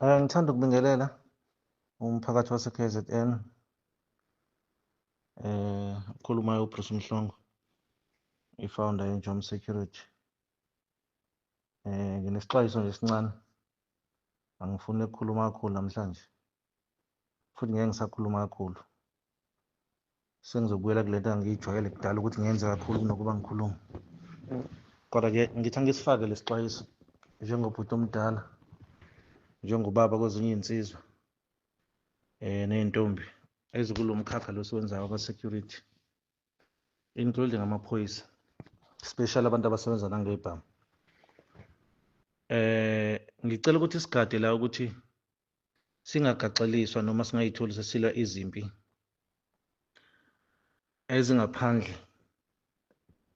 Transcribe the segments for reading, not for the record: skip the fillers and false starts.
Ngithanda ukubingelela umphakathi wase-KZN. Ukhulumayo uBruce Mhlongo, i-founder yeJom Security. Nginesixwayiso nje esincane. Angifuni ukukhuluma kakhulu namhlanje. Futhi ngeke ngisakhuluma kakhulu. Sengizobuyela kule nto engiyijwayele kudala ukuthi ngiyenze kakhulu kunokuba ngikhulume. Kodwa-ke ngithi angisifake le sixwayiso njengobhuti omdala, njengobaba kwezinye iy'nsizwa ney'ntombi ezikulo mkhakha lo siwenzayo aba-security, including amaphoyisa, especially abantu abasebenza nangebhamu. Ngicela ukuthi sigade la ukuthi singagaxeliswa noma singayitholi sesilwa izimpi ezingaphandle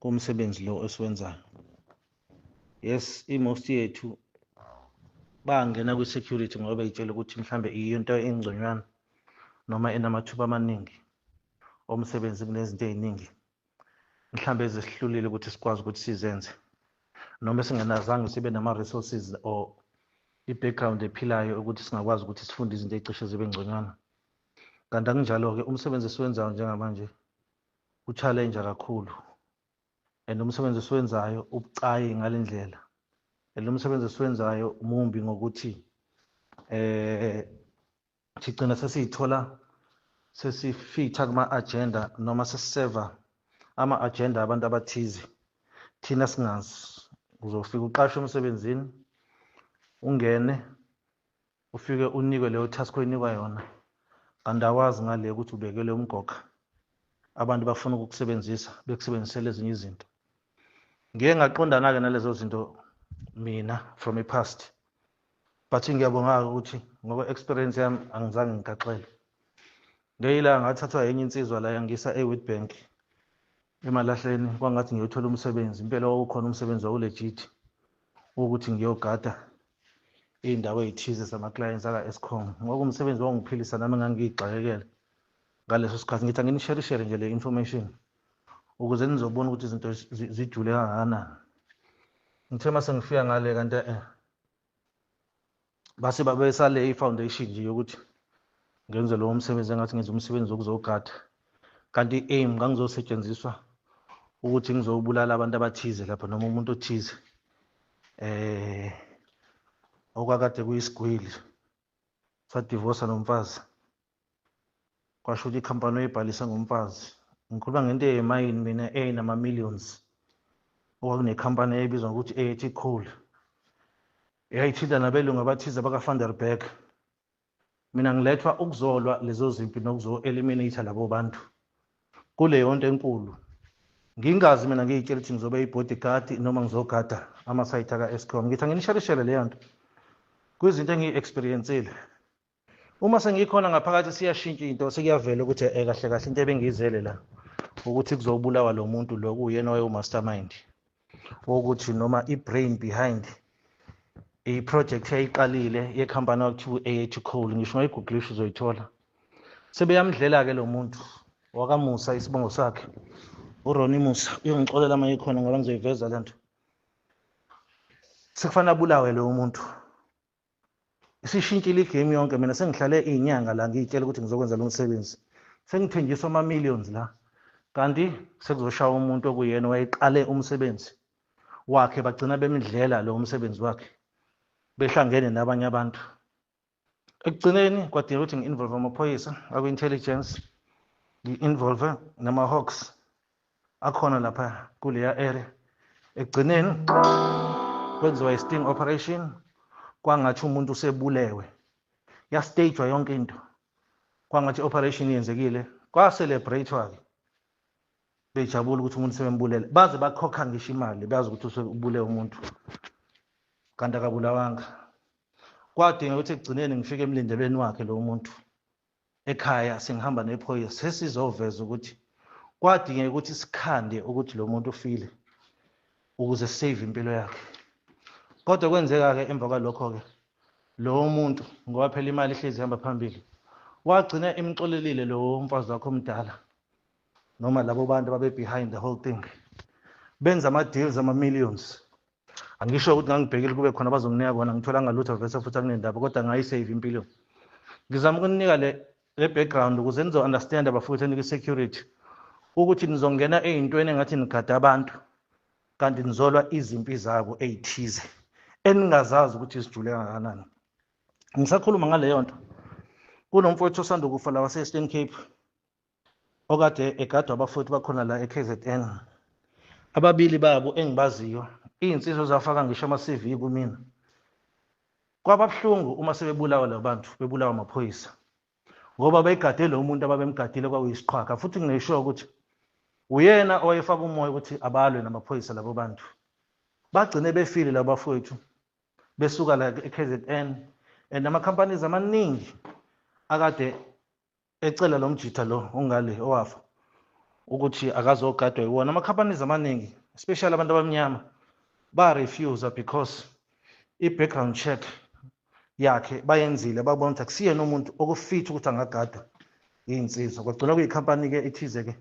komsebenzi lo esiwenzayo. Yes, i-most yethu bangena kwi-security ngoba bey'tshela ukuthi mhlambe iyo into engconywana noma enamathuba amaningi omsebenzi kunezinto ey'ningi mhlambe ezisihlulile ukuthi sikwazi ukuthi sizenze, noma singenazange sibe nama-resources or i-background ephilayo ukuthi singakwazi ukuthi sifunde izinto ey'cishe zibe ngconywana. Kanti akunjalo-ke, umsebenzi esiwenzayo njengamanje u-challenge kakhulu, and umsebenzi esiwenzayo ubucayi ngale ndlela, and umsebenzi esiwenzayo mumbi ngokuthi sigcina sesiy'thola sesifitha kuma-agenda noma sesiseva ama-agenda abantu abathize thina singazi. Uzofika uqashwe emsebenzini, ungene ufike unikwe leyo task oyinikwa yona, kanti awazi ngale ukuthi ubekelwe umgoka. Abantu bafuna ukukusebenzisa bekusebenzisele ezinye izinto. Ngeke ngaqondana-ke nalezo zinto mina from the past, but ngiyabonga ukuthi ngoba-experience yami angizange ngigaxele. Ngeyilanga ngathathwa enye insizwa la yangisa e-Witbank eMalahleni, kwangathi ngiyothola umsebenzi. Impela wawukhona umsebenzi wawulegit wokuthi ngiyogada iy'ndawo ey'thize zama-clients aka-Eskom. Ngoba umsebenzi wangiphilisa nami engangiyigxakekele ngaleso sikhathi. Ngithi anginishere nje le information ukuze nizobona ukuthi izinto zijule kangakanani. Ngithe mase ngifika ngale kanti base babesale i-foundation nje yokuthi ngenze lowo msebenzi engathi ngenza umsebenzi wokuzogada, kanti i-aim ngangizosetshenziswa ukuthi ngizobulala abantu abathize lapha noma umuntu othize okwakade kuyisigwili sadivosa nomfazi, kwasho ukuthi ikhampani oyibhalisa ngomfazi. Ngikhuluma ngento eyimayini mina eyinama-millions, okwakunekhampani eyayibizwa ngokuthi AT Coal, eyayithinta nabelungu abathize baka-Vanderberg. Mina ngilethwa ukuzolwa lezo zimpi nokuzo-eliminate labo bantu kuleyo nto enkulu. Ngingazi mina ngiy'tshela ukuthi ngizobe i-bodyguard noma ngizogada ama-site aka-Eskom. Ngithi anginisharishele leyo nto kwizinto engiyi-experience-ile. Uma sengikhona ngaphakathi siyashintsha into, sekuyavela ukuthi kahle kahle into ebengiyizele la ukuthi kuzobulawa lo muntu lo kuyena wayewu-mastermind wokuthi noma i-brain behind i-project yayiqalile yekhampani wakuthiwa AT Coal. Ngisho ngayigugulisha uzoyithola. Sebeyamdlela-ke lo muntu wakamusa, isibongo sakhe uRonnie Musa, uyongixolela ama ikhona ngoba ngizoyiveza le nto. Sekufanele abulawe lowo muntu. Isishintshile igame yonke. Mina sengihlale iy'nyanga la ngiy'tshela ukuthi ngizokwenza lo msebenzi, sengithenjiswa ama-millions la, kanti sekuzoshawa umuntu okuyena wayeqale umsebenzi wakhe, bagcina bemdlela lowo msebenzi wakhe behlangene nabanye abantu. Ekugcineni kwadinga ukuthi ngi-involve amaphoyisa aku-intelligence, ngi-involve nama-Hawks akhona lapha kuleya area. Ekugcineni kwenziwa i-sting operation, kwangathi umuntu usebulewe, yastagwa yonke into, kwangathi operation yenzekile, kwa-celebrate-wa-ke, bejabula ukuthi umuntu sebembulele, baze bakhokha ngisho imali, bazi ukuthi usebulewe umuntu kanti akabulawanga. Kwadinga ukuthi ekugcineni ngifike emlindelweni wakhe lowo muntu ekhaya, sengihamba nephoyisa, sesizoveza ukuthi kwadingeka ukuthi sikhande ukuthi lo muntu ufile ukuze sisave impilo yakhe. Kodwa kwenzeka-ke emva kwalokho-ke lowo muntu, ngoba phela imali ihlezi ihamba phambili, wagcina imxolelile lowo mfazi wakhe omdala noma labo bantu babe behind the whole thing, benza ama-deals ama-millions. angisho ukuthi ngangibhekile kube khona bazonginika kona ngitholanga lutho vese futhi akunendaba kodwa ngayisave impilo. Ngizama ukunika le background ukuze nizo understand abafowethu enike security ukuthi nizongena ey'ntweni engathi nigada abantu kanti nizolwa izimpi zabo ey'thize eningazazi ukuthi zijule kangakanani. Ngisakhuluma ngaleyo nto kunomfowethu osanda ukufa la wase-Eastern Cape okade egadwa abafowethu bakhona la e-KZN. Ababili babo engibaziyo iy'nsizwa zafaka ngisho ama-CV kumina. Kwababuhlungu uma sebebulawa labo bantu bebulawa amaphoyisa ngoba bayigade lo muntu ababemgadile kwakuyisiqhwaga futhi nginesho ukuthi uyena owayefaka umoya ukuthi abalwe namaphoyisa labo bantu. Bagcine befile labo bafowethu besuka la e-KZN and ama-companies amaningi akade ecela lo mjitha lo ongale owafa ukuthi akazogadwa yiwona. Ama-companies amaningi especially abantu abamnyama ba-refuse because i-background check yakhe bayenzile babona ukuthi akusiyena umuntu okufit ukuthi angagadwa iy'nsizwa. Kwagcina kuyikhampani-ke ethize-ke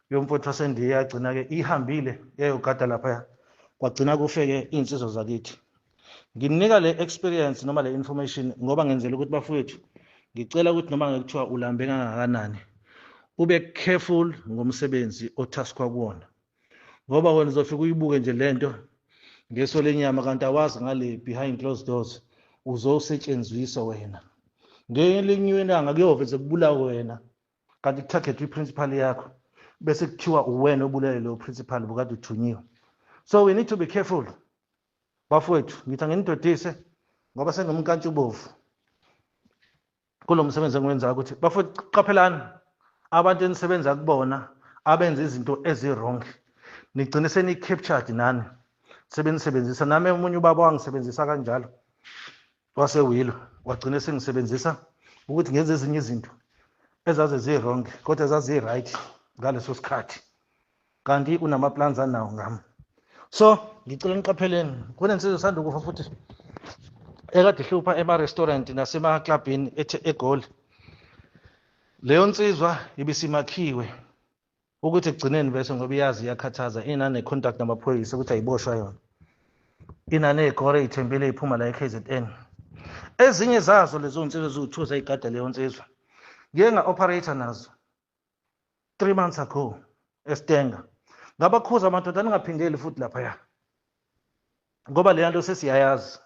yomfowethu wasendiya yagcina-ke ihambile yayogada laphaya kwagcina kufeke iy'nsizwa zakithi. Nginika le experience noma le information ngoba ngenzela ukuthi bafowethu ngicela ukuthi noma ngekuthiwa ulambe kangakanani ube careful ngomsebenzi othaskwa kuwona ngoba wena uzofika uyibuke nje lento ngeso lenyama kanti awazi ngale behind closed doors uzosetshenziswa wena ngelinye ilanga kuyoveze kubulawa wena kanti kutarget i-principal yakho bese kuthiwa uwena obulele lo principal bukade uthunyiwe. So we need to be careful bafowethu. Ngithi anginidodise ngoba sengumkantshubovu kulo msebenzi engiwenzayo ukuthi bafowethu qaphelani abantu enisebenza kubona abenza izinto ezi-wrong nigcine seni-captured nani sebenisebenzisa. Nami omunye ubaba wangisebenzisa kanjalo wasewilo wagcine sengisebenzisa ukuthi ngenze ezinye izinto ezaze zi-wrong kodwa ezazi-right ngaleso sikhathi kanti unama-plans anawo ngami. So ngicela niqapheleni kunensizwa esanda ukufa futhi ekade ihlupha ema-restaurant nasema-clubini eGoli. Leyo nsizwa ibisimakhiwe ukuthi ekugcineni bese ngoba iyazi iyakhathaza inane-contact namaphoyisa ukuthi ayiboshwa yona inaney'kore ey'thembele ey'phuma la e-KZN. Ezinye zazo lezo nsizwa eziwu-2 zayigada leyo nsizwa ngike nga-operator nazo 3 months ago eStenga. Ngabakhuza amadoda ningaphindeli futhi laphaya ngoba leya nto sesiyayazi.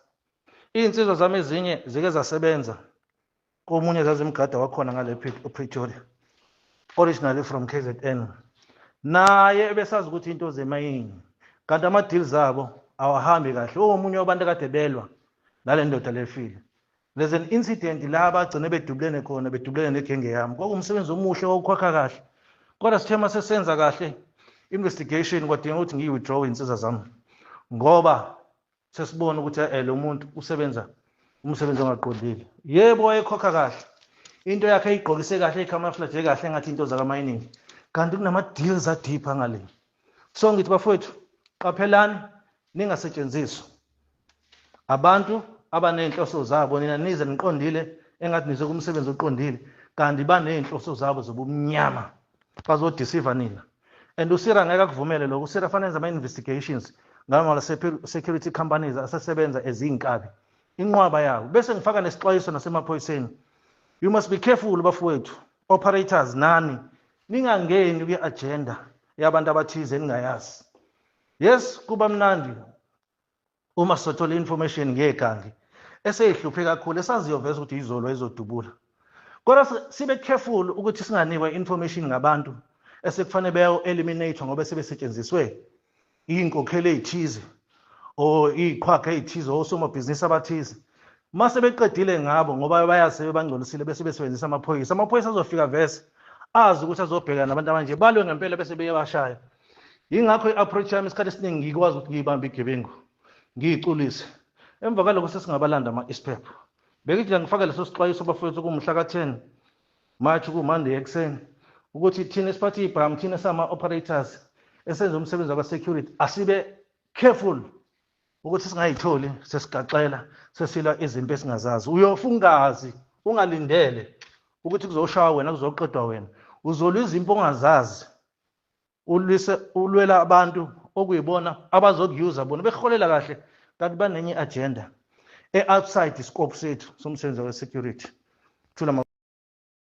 Iy'nsizwa zami ezinye zike zasebenza komunye zazimgada wakhona ngale Pretoria originally from KZN. Naye ebesazi ukuthi into zemayini kanti ama-deals abo awahambi kahle. Omunye wabantu akade belwa nale ndoda lefile. There's an incident la bagcine bedubulene khona bedubulene negenge yami. Kwakuwumsebenzi omuhle wokukhokha kahle kodwa sithe uma sesenza kahle investigation kwadinga ukuthi ngiyi-withdraw iy'nsizwa zami ngoba sesibona ukuthi lo muntu usebenza umsebenzi ongaqondile. Yebo wayekhokha kahle into yakhe ayigqokise kahle icamouflage kahle engathi into zakamining kanti kunama-deals adipha ngale. So ngithi bafowethu qaphelani ningasetshenziswa abantu abaney'nhloso zabo. Nina nize niqondile engathi nize kumsebenzi oqondile kanti baney'nhloso zabo zobumnyama bazodisiva nina. And uSira ngeke akuvumele lokho. uSira fanele enze ama-investigations ngama security companies asesebenza eziy'nkabi inqwaba yawo bese ngifaka nesixwayiso nasemaphoyiseni. You must be careful bafowethu operators nani ningangeni kwi-agenda yabantu abathize ningayazi. Yes kuba mnandi uma sothola information ngegangi eseyihluphe kakhulu esaziyo vese ukuthi izolo ezodubula kodwa sibe careful ukuthi singanikwa information ngabantu esekufanele beyo-eliminate ngoba sebesetshenziswe iy'nkokhelo ey'thize or iy'qhwaga ey'thize osomabhizinisi abathize. Mase beqedile ngabo ngoba bayazi sebebangcolisile bese besebenzisa amaphoyisa. Amaphoyisa azofika vese azi ukuthi azobhekana nabantu abanje balwe ngempela bese beyabashaya. Yingakho i-approach yami isikhathi esiningi ngikwazi ukuthi ngiyibambe igebengu ngiyiculise. Emva kalokho sesingabalanda ama-ISPEP. Bekithi ngifaka leso sixwayiso bafowethu kumhla ka-10 March ku-Monday ekuseni ukuthi thina esiphathe ibhamu thina sama-operators esenza umsebenzi waba-security asibe careful ukuthi singayitholi sesigaxela sesilwa izimpi esingazazi. Uyofa ungazi ungalindele ukuthi kuzoshawa wena kuzoqedwa wena uzolwa izimpi ongazazi ulwela abantu okuyibona abazokuyuza bona beholela kahle kanti banenye agenda outside iscope sethu somsebenzi we security. Thula